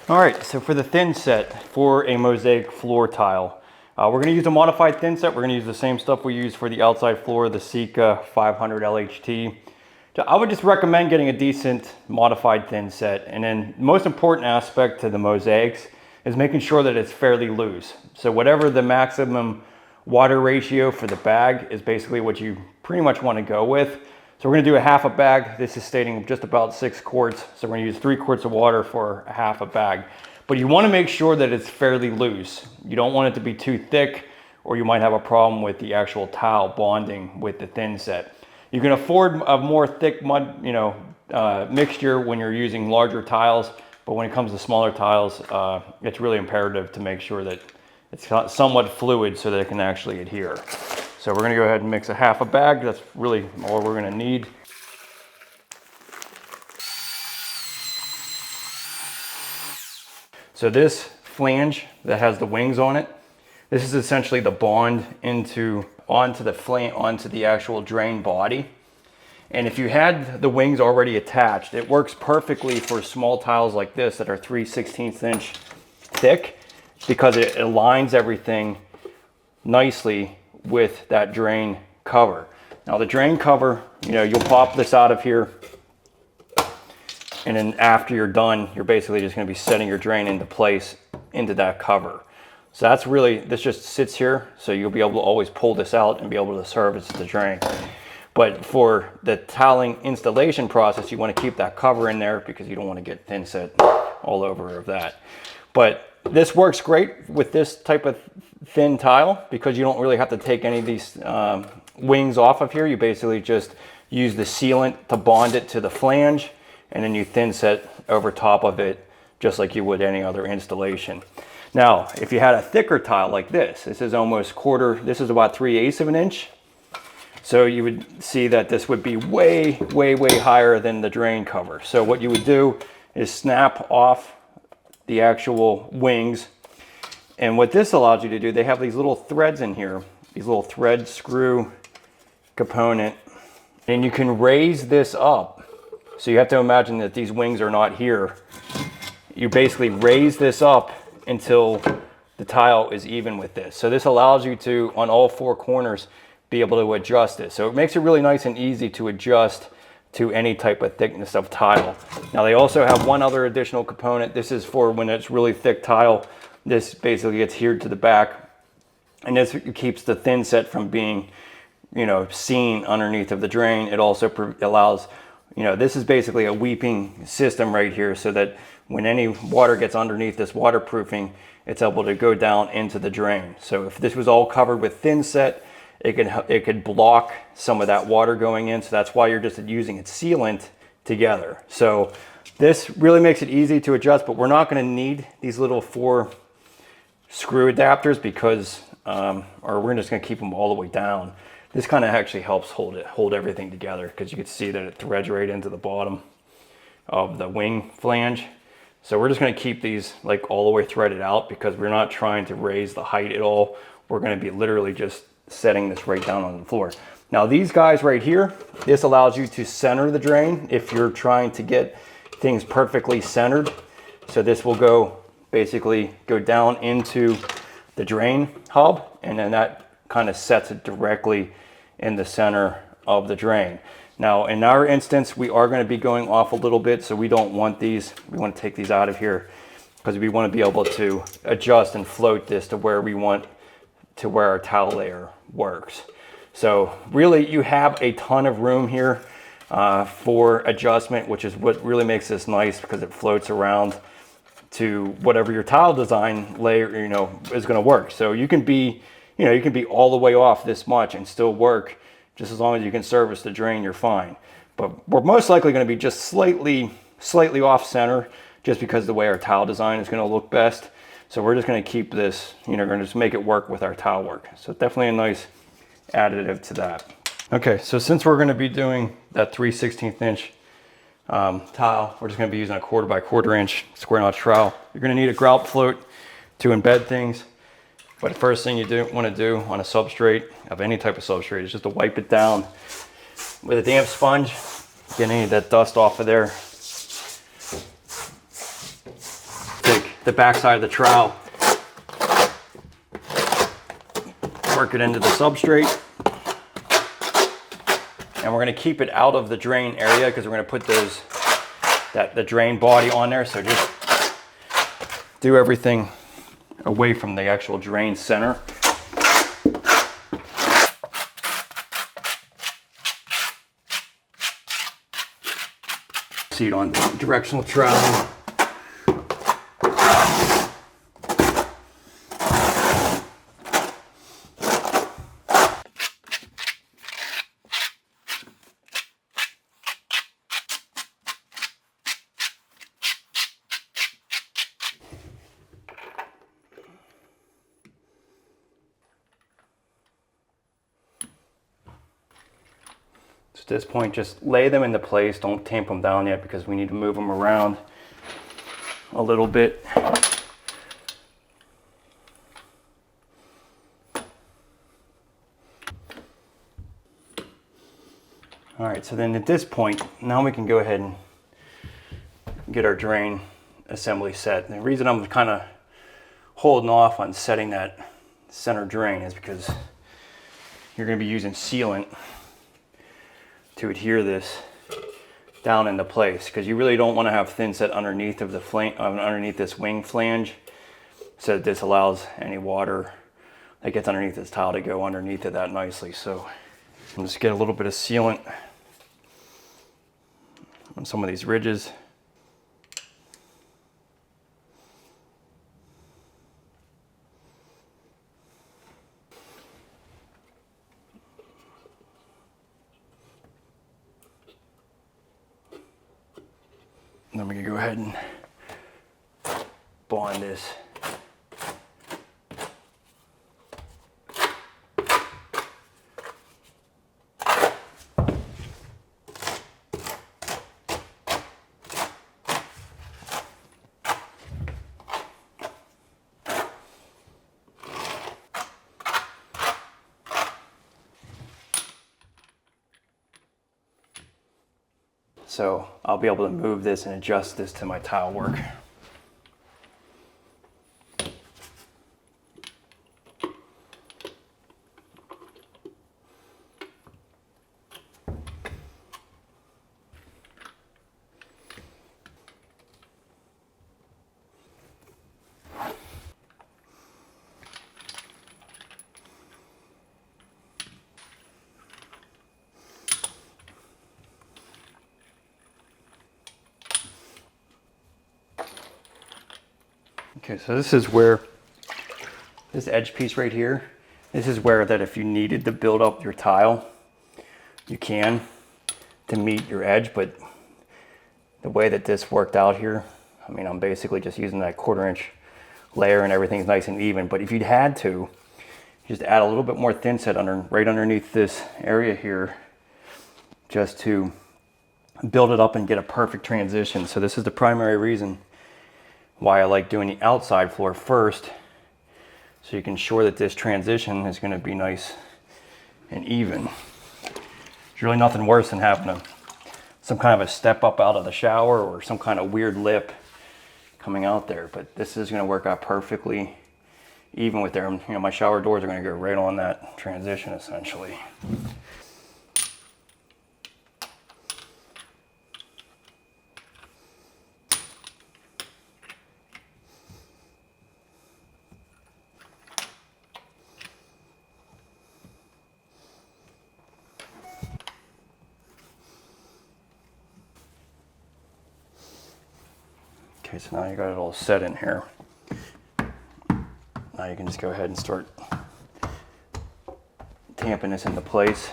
All right, so for the Thinset for a mosaic floor tile, we're going to use a modified Thinset. We're going to use the same stuff we use for the outside floor, the Sika 500 LHT. So I would just recommend getting a decent modified Thinset. And then the most important aspect to the mosaics is making sure that it's fairly loose. So whatever the maximum water ratio for the bag is basically what you pretty much want to go with. So we're going to do a half a bag. This is stating just about 6 quarts. So we're going to use 3 quarts of water for a half a bag. But you want to make sure that it's fairly loose. You don't want it to be too thick, or you might have a problem with the actual tile bonding with the Thinset. You can afford a more thick mud, mixture when you're using larger tiles. But when it comes to smaller tiles, it's really imperative to make sure that it's somewhat fluid so that it can actually adhere. So we're gonna go ahead and mix a half a bag. That's really all we're gonna need. So this flange that has the wings on it, this is essentially the bond onto the actual drain body. And if you had the wings already attached, it works perfectly for small tiles like this that are 3/16 inch thick, because it aligns everything nicely with that drain cover. Now the drain cover, you'll pop this out of here, and then after you're done, you're basically just going to be setting your drain into place into that cover. So that's really, this just sits here, so you'll be able to always pull this out and be able to service the drain. But for the tiling installation process, you want to keep that cover in there because you don't want to get Thinset all over of that. But this works great with this type of thin tile because you don't really have to take any of these wings off of here. You basically just use the sealant to bond it to the flange, and then you Thinset over top of it just like you would any other installation. Now, if you had a thicker tile like this is almost this is about 3/8 of an inch. So you would see that this would be way, way, way higher than the drain cover. So what you would do is snap off the actual wings. And what this allows you to do, they have these little threads in here, these little thread screw component, and you can raise this up. So you have to imagine that these wings are not here. You basically raise this up until the tile is even with this. So this allows you to, on all 4 corners, be able to adjust it. So it makes it really nice and easy to adjust to any type of thickness of tile. Now they also have one other additional component. This is for when it's really thick tile. This basically gets adhered to the back, and this keeps the Thinset from being, seen underneath of the drain. It also allows, this is basically a weeping system right here, so that when any water gets underneath this waterproofing, it's able to go down into the drain. So if this was all covered with Thinset, it could block some of that water going in. So that's why you're just using its sealant together. So this really makes it easy to adjust, but we're not going to need these little 4 screw adapters because, or we're just going to keep them all the way down. This kind of actually helps hold everything together, because you can see that it threads right into the bottom of the wing flange. So we're just going to keep these like all the way threaded out because we're not trying to raise the height at all. We're going to be literally just setting this right down on the floor. Now these guys right here, this allows you to center the drain if you're trying to get things perfectly centered. So this will basically go down into the drain hub, and then that kind of sets it directly in the center of the drain. Now in our instance, we are going to be going off a little bit, so we don't want these. We want to take these out of here because we want to be able to adjust and float this to where we want, to where our tile layer works. So really you have a ton of room here for adjustment, which is what really makes this nice, because it floats around to whatever your tile design layer is going to work. So you can be all the way off this much and still work. Just as long as you can service the drain, you're fine. But we're most likely going to be just slightly off center, just because of the way our tile design is going to look best. So we're just going to keep this, going to just make it work with our tile work. So definitely a nice additive to that. Okay, so since we're going to be doing that 3/16 inch tile, we're just going to be using a 1/4 by 1/4 inch square notch trowel. You're going to need a grout float to embed things. But the first thing you want to do on a substrate, of any type of substrate, is just to wipe it down with a damp sponge, get any of that dust off of there. Take the back side of the trowel. Work it into the substrate. And we're going to keep it out of the drain area because we're going to put the drain body on there. So just do everything away from the actual drain center. Seat on directional trowel. At this point, just lay them into place. Don't tamp them down yet because we need to move them around a little bit. All right, so then at this point, now we can go ahead and get our drain assembly set. And the reason I'm kind of holding off on setting that center drain is because you're going to be using sealant to adhere this down into place, because you really don't want to have Thinset underneath of the underneath this wing flange, so that this allows any water that gets underneath this tile to go underneath of that nicely. So I'll just get a little bit of sealant on some of these ridges. Then we can go ahead and bond this. So I'll be able to move this and adjust this to my tile work. Okay, so this is where, this edge piece right here, this is where that if you needed to build up your tile, you can to meet your edge, but the way that this worked out here, I mean, I'm basically just using that 1/4 inch layer and everything's nice and even, but if you'd had to, just add a little bit more Thinset right underneath this area here, just to build it up and get a perfect transition. So this is the primary reason why I like doing the outside floor first, so you can ensure that this transition is going to be nice and even. There's really nothing worse than having some kind of a step up out of the shower or some kind of weird lip coming out there, but this is going to work out perfectly even with there. You know, my shower doors are going to go right on that transition essentially. Okay, so now you got it all set in here. Now you can just go ahead and start tamping this into place.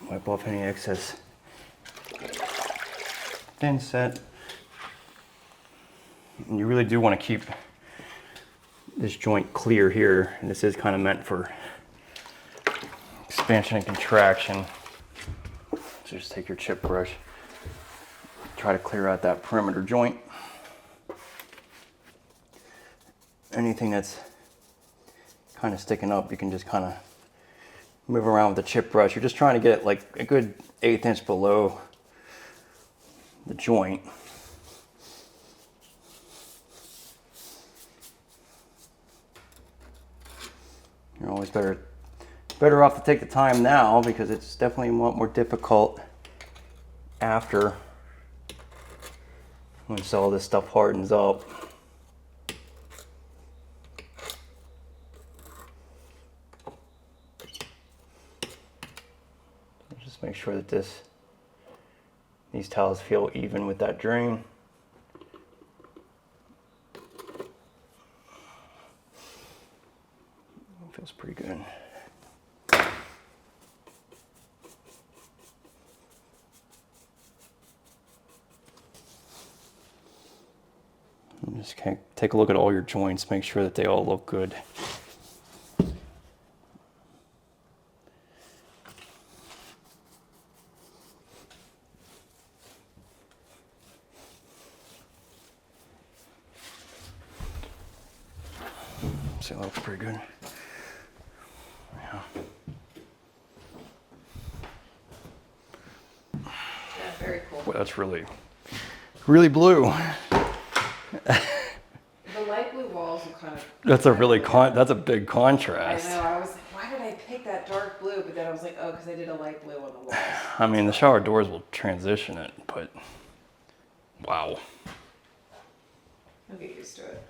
Wipe off any excess Thinset. And you really do want to keep this joint clear here, and this is kind of meant for expansion and contraction. So just take your chip brush, try to clear out that perimeter joint. Anything that's kind of sticking up, you can just kind of move around with the chip brush. You're just trying to get like a good 1/8 inch below the joint. You're always better off to take the time now, because it's definitely a lot more difficult after, once all this stuff hardens up. Just make sure that these tiles feel even with that drain. Feels pretty good. Just take a look at all your joints, make sure that they all look good. See, that looks pretty good. Yeah. Yeah, very cool. Well, that's really blue. The light blue walls are kind of... That's a really that's a big contrast. I know, I was like, why did I pick that dark blue? But then I was like, oh, because I did a light blue on the walls. I mean, the shower doors will transition it, but wow. I'll get used to it.